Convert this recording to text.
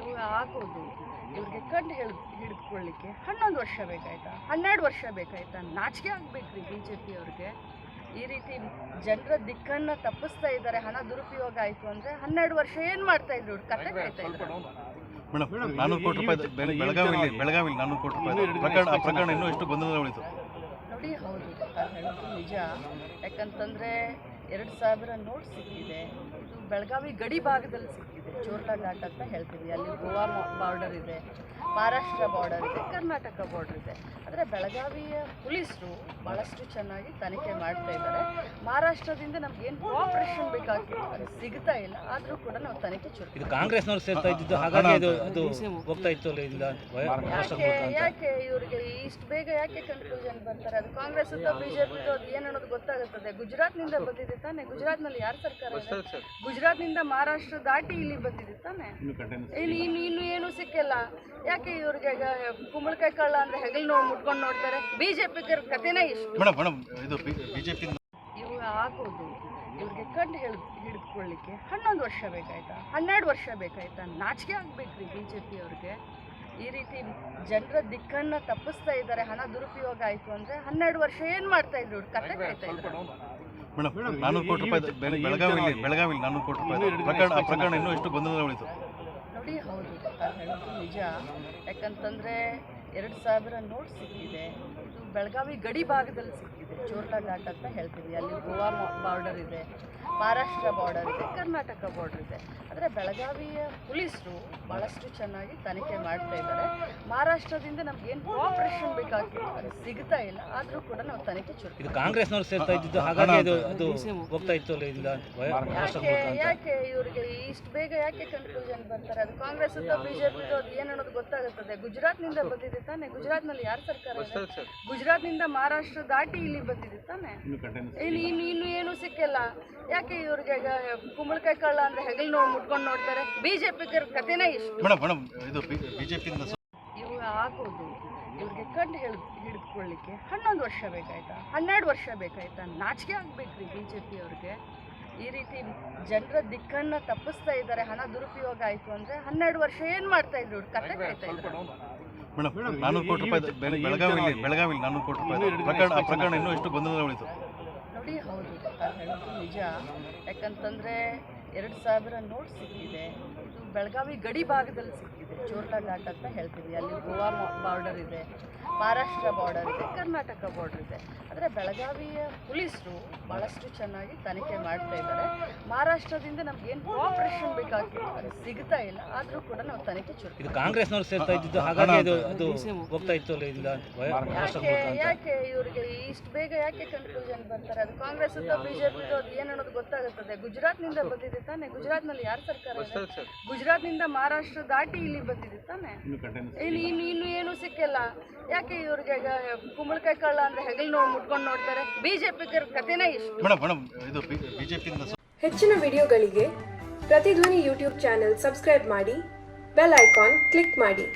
ಇವು ಆಗೋದು ಇವ್ರಿಗೆ ಕಣ್ಣು ಹಿಡಿದುಕೊಳ್ಳಿಕ್ಕೆ 11 ವರ್ಷ ಬೇಕಾಯ್ತಾ, 12 ವರ್ಷ ಬೇಕಾಯ್ತಾ? ನಾಚಿಕೆ ಆಗ್ಬೇಕ್ರಿ ಬಿ ಜೆ ಪಿ ಅವ್ರಿಗೆ. ಈ ರೀತಿ ಜನರ ದಿಕ್ಕನ್ನು ತಪ್ಪಿಸ್ತಾ ಇದ್ದಾರೆ. ಹಣ ದುರುಪಯೋಗ ಆಯಿತು ಅಂದರೆ 12 ವರ್ಷ ಏನು ಮಾಡ್ತಾ ಇದ್ರು ಇವ್ರು? ಕತೆ ಕಾಯ್ತಾ ಇದ್ರು. ಮೇಡಮ್ 400 ಕೋಟಿ ರೂಪಾಯಿ ಬೆಳಗಾವಿಯಲ್ಲಿ 400 ಕೋಟಿ ರೂಪಾಯಿ ಪ್ರಕರಣ ಇನ್ನೂ ಎಷ್ಟು ಗೊಂದಲ ಉಳಿತು ನೋಡಿ. ಹೌದು, ಹೇಳೋದು ನಿಜ. ಯಾಕಂತಂದರೆ 2000 ನೋಟ್ ಸಿಕ್ಕಿದೆ. ಇದು ಬೆಳಗಾವಿ ಗಡಿ ಭಾಗದಲ್ಲಿ ಸಿಕ್ಕಿದೆ. ಚೋರ್ಲಾ ಘಾಟ್ ಅಂತ ಹೇಳ್ತೀವಿ. ಅಲ್ಲಿ ಗೋವಾ ಬಾರ್ಡರ್ ಇದೆ, ಮಹಾರಾಷ್ಟ್ರ ಬಾರ್ಡರ್ ಇದೆ, ಕರ್ನಾಟಕ ಬಾರ್ಡರ್ ಇದೆ. ಆದರೆ ಬೆಳಗಾವಿಯ ಪೊಲೀಸರು ಭಾಳಷ್ಟು ಚೆನ್ನಾಗಿ ತನಿಖೆ ಮಾಡ್ತಾ ಇದ್ದಾರೆ. ಮಹಾರಾಷ್ಟ್ರದಿಂದ ನಮ್ಗೆ ಏನು ಕೋಆಪರೇಷನ್ ಬೇಕಾಗಿತ್ತು ಅದು ಸಿಗ್ತಾ ಇಲ್ಲ. ಆದರೂ ಕೂಡ ನಾವು ತನಿಖೆ ಇದು ಕಾಂಗ್ರೆಸ್ನವ್ರು ಸೇರ್ತಾ ಇದ್ದಿದ್ದು, ಹಾಗಾಗಿ ಅದು ಹೋಗ್ತಾ ಇತ್ತು. ಯಾಕೆ ಇವರಿಗೆ ಇಷ್ಟು ಬೇಗ ಯಾಕೆ ಕನ್ಕ್ಲೂಷನ್ ಬರ್ತಾರೆ? ಅದು ಕಾಂಗ್ರೆಸ್ ಅಥವಾ ಬಿಜೆಪಿ ಅದು ಏನು ಅನ್ನೋದು ಗೊತ್ತಾಗುತ್ತದೆ. ಗುಜರಾತ್ನಿಂದ ಬಂದಿದೆ ತಾನೆ. ಗುಜರಾತ್ನಲ್ಲಿ ಯಾರು ಸರ್ಕಾರ ಇದೆ? ಗುಜರಾತ್ನಿಂದ ಮಹಾರಾಷ್ಟ್ರ ದಾಟಿ ಇಲ್ಲಿ ಬಂದಿದೆ ತಾನೆ. ಇನ್ನು ಏನು ಸಿಕ್ಕಿಲ್ಲ. ಯಾಕೆ ಇವ್ರಿಗೆ ಕುಂಬಳಕಾಯಿ ಕಳ್ಳ ಅಂದ್ರೆ ಹೆಗಲ್ ಮುಟ್ಕೊಂಡು ನೋಡ್ತಾರೆ? ಬಿಜೆಪಿ ಕಥೆನೇ ಇಷ್ಟು. ಇವು ಆಗೋದು ಇವ್ರಿಗೆ ಕಣ್ಣು ಹಿಡಿದುಕೊಳ್ಳಿಕ್ಕೆ 11 ವರ್ಷ ಬೇಕಾಯ್ತಾ, 12 ವರ್ಷ ಬೇಕಾಯ್ತಾ? ನಾಚಿಕೆ ಆಗ್ಬೇಕ್ರಿ ಬಿ ಜೆ ಪಿ ಅವ್ರಿಗೆ. ಈ ರೀತಿ ಜನರ ದಿಕ್ಕನ್ನು ತಪ್ಪಿಸ್ತಾ ಇದ್ದಾರೆ. ಹಣ ದುರುಪಯೋಗ ಆಯಿತು ಅಂದರೆ 12 ವರ್ಷ ಏನು ಮಾಡ್ತಾ ಇದ್ರು ಇವ್ರು? ಕತೆ ಕಾಯ್ತಾ ಇದ್ರು. ಮೇಡಮ್ 400 ಕೋಟಿ ರೂಪಾಯಿ ಬೆಳಗಾವಿಯಲ್ಲಿ 400 ಕೋಟಿ ರೂಪಾಯಿ ಪ್ರಕರಣ ಇನ್ನೂ ಎಷ್ಟು ಗೊಂದಲ ಉಳಿತು ನೋಡಿ. ಹೌದು, ಹೇಳೋದು ನಿಜ. ಯಾಕಂತಂದರೆ 2000 ನೋಟ್ ಸಿಕ್ಕಿದೆ. ಇದು ಬೆಳಗಾವಿ ಗಡಿ ಭಾಗದಲ್ಲಿ ಸಿಕ್ಕಿದೆ. ಚೋರ್ಲಾ ಘಾಟ್ ಅಂತ ಹೇಳ್ತೀವಿ. ಅಲ್ಲಿ ಗೋವಾ ಬಾರ್ಡರ್ ಇದೆ, ಮಹಾರಾಷ್ಟ್ರ ಬಾರ್ಡರ್ ಇದೆ, ಕರ್ನಾಟಕ ಬಾರ್ಡರ್ ಇದೆ. ಆದರೆ ಬೆಳಗಾವಿಯ ಪೊಲೀಸರು ಭಾಳಷ್ಟು ಚೆನ್ನಾಗಿ ತನಿಖೆ ಮಾಡ್ತಾ ಇದ್ದಾರೆ. ಮಹಾರಾಷ್ಟ್ರದಿಂದ ನಮ್ಗೆ ಏನು ಕೋಆಪರೇಷನ್ ಬೇಕಾಗಿತ್ತು ಅದು ಸಿಗ್ತಾ ಇಲ್ಲ. ಆದರೂ ಕೂಡ ನಾವು ತನಿಖೆ ಇದು ಕಾಂಗ್ರೆಸ್ನವ್ರು ಸೇರ್ತಾ ಇದ್ದಿದ್ದು, ಹಾಗಾಗಿ ಅದು ಹೋಗ್ತಾ ಇತ್ತು. ಯಾಕೆ ಇವರಿಗೆ ಇಷ್ಟು ಬೇಗ ಯಾಕೆ ಕನ್ಕ್ಲೂಷನ್ ಬರ್ತಾರೆ? ಅದು ಕಾಂಗ್ರೆಸ್ ಅಥವಾ ಬಿಜೆಪಿ ಅದು ಏನು ಅನ್ನೋದು ಗೊತ್ತಾಗುತ್ತದೆ. ಗುಜರಾತ್ನಿಂದ ಬಂದಿದೆ ತಾನೆ. ಗುಜರಾತ್ನಲ್ಲಿ ಯಾರು ಸರ್ಕಾರ ಇದೆ? ಗುಜರಾತ್ನಿಂದ ಮಹಾರಾಷ್ಟ್ರ ದಾಟಿ ಇಲ್ಲಿ ಬಂದಿದೆ ತಾನೆ. ಇನ್ನು ಏನು ಸಿಕ್ಕಿಲ್ಲ. ಯಾಕೆ ಇವ್ರಿಗೆ ಕುಂಬಳಕಾಯಿ ಕಳ್ಳ ಅಂದ್ರೆ ಹೆಗಲ್ ಮುಟ್ಕೊಂಡು ನೋಡ್ತಾರೆ? ಬಿಜೆಪಿ ಕಥೆನೇ ಇಷ್ಟು. ಇವು ಆಗೋದು ಇವ್ರಿಗೆ ಕಣ್ಣು ಹಿಡಿದುಕೊಳ್ಳಿಕ್ಕೆ 11 ವರ್ಷ ಬೇಕಾಯ್ತಾ, 12 ವರ್ಷ ಬೇಕಾಯ್ತಾ? ನಾಚಿಕೆ ಆಗ್ಬೇಕ್ರಿ ಬಿ ಜೆ ಪಿ ಅವ್ರಿಗೆ. ಈ ರೀತಿ ಜನರ ದಿಕ್ಕನ್ನು ತಪ್ಪಿಸ್ತಾ ಇದ್ದಾರೆ. ಹಣ ದುರುಪಯೋಗ ಆಯಿತು ಅಂದರೆ 12 ವರ್ಷ ಏನು ಮಾಡ್ತಾ ಇದ್ರು ಇವ್ರು? ಕತೆ ಕಾಯ್ತಾ ಇದ್ರು. ಮೇಡಮ್ 400 ಕೋಟಿ ರೂಪಾಯಿ ಬೆಳಗಾವಿಯಲ್ಲಿ 400 ಕೋಟಿ ರೂಪಾಯಿ ಪ್ರಕರಣ ಇನ್ನೂ ಎಷ್ಟು ಗೊಂದಲ ಉಳಿತು ನೋಡಿ. ಹೌದು, ಹೇಳೋದು ನಿಜ. ಯಾಕಂತಂದರೆ 2000 ನೋಟ್ ಸಿಕ್ಕಿದೆ. ಇದು ಬೆಳಗಾವಿ ಗಡಿ ಭಾಗದಲ್ಲಿ ಸಿಕ್ಕಿದೆ. ಚೋರ್ಲಾ ಘಾಟ್ ಅಂತ ಹೇಳ್ತೀವಿ. ಅಲ್ಲಿ ಗೋವಾ ಬಾರ್ಡರ್ ಇದೆ, ಮಹಾರಾಷ್ಟ್ರ ಬಾರ್ಡರ್ ಇದೆ, ಕರ್ನಾಟಕ ಬಾರ್ಡರ್ ಇದೆ. ಆದರೆ ಬೆಳಗಾವಿಯ ಪೊಲೀಸರು ಭಾಳಷ್ಟು ಚೆನ್ನಾಗಿ ತನಿಖೆ ಮಾಡ್ತಾ ಇದ್ದಾರೆ. ಮಹಾರಾಷ್ಟ್ರದಿಂದ ನಮ್ಗೆ ಏನು ಕೋಆಪರೇಷನ್ ಬೇಕಾಗಿತ್ತು ಅದು ಸಿಗ್ತಾ ಇಲ್ಲ. ಆದರೂ ಕೂಡ ನಾವು ತನಿಖೆ ಇದು ಕಾಂಗ್ರೆಸ್ನವ್ರು ಸೇರ್ತಾ ಇದ್ದಿದ್ದು, ಹಾಗಾಗಿ ಅದು ಹೋಗ್ತಾ ಇತ್ತು. ಯಾಕೆ ಇವರಿಗೆ ಇಷ್ಟು ಬೇಗ ಯಾಕೆ ಕನ್ಕ್ಲೂಷನ್ ಬರ್ತಾರೆ? ಅದು ಕಾಂಗ್ರೆಸ್ ಅಥವಾ ಬಿಜೆಪಿ ಅದು ಏನು ಅನ್ನೋದು ಗೊತ್ತಾಗುತ್ತದೆ. ಗುಜರಾತ್ನಿಂದ ಬಂದಿದೆ ತಾನೆ. ಗುಜರಾತ್ನಲ್ಲಿ ಯಾರು ಸರ್ಕಾರ ಇದೆ? ಗುಜರಾತ್ನಿಂದ ಮಹಾರಾಷ್ಟ್ರ ದಾಟಿ ಇಲ್ಲಿ ಬಂದಿದೆ ತಾನೆ. ಇನ್ನು ಏನು ಸಿಕ್ಕಿಲ್ಲ. ಯಾಕೆ ಇವ್ರಿಗೆ ಕುಂಬಳಕಾಯಿ ಕಳ್ಳ ಅಂದ್ರೆ ಹೆಗಲ್ ಮುಟ್ಕೊಂಡು ನೋಡ್ತಾರೆ? ಬಿಜೆಪಿ ಕಥೆನೇ ಇಷ್ಟು. ಹೆಚ್ಚಿನ ವಿಡಿಯೋಗಳಿಗೆ ಪ್ರತಿಧ್ವನಿ ಯೂಟ್ಯೂಬ್ ಚಾನೆಲ್ ಸಬ್ಸ್ಕ್ರೈಬ್ ಮಾಡಿ, ಬೆಲ್ ಐಕಾನ್ ಕ್ಲಿಕ್ ಮಾಡಿ.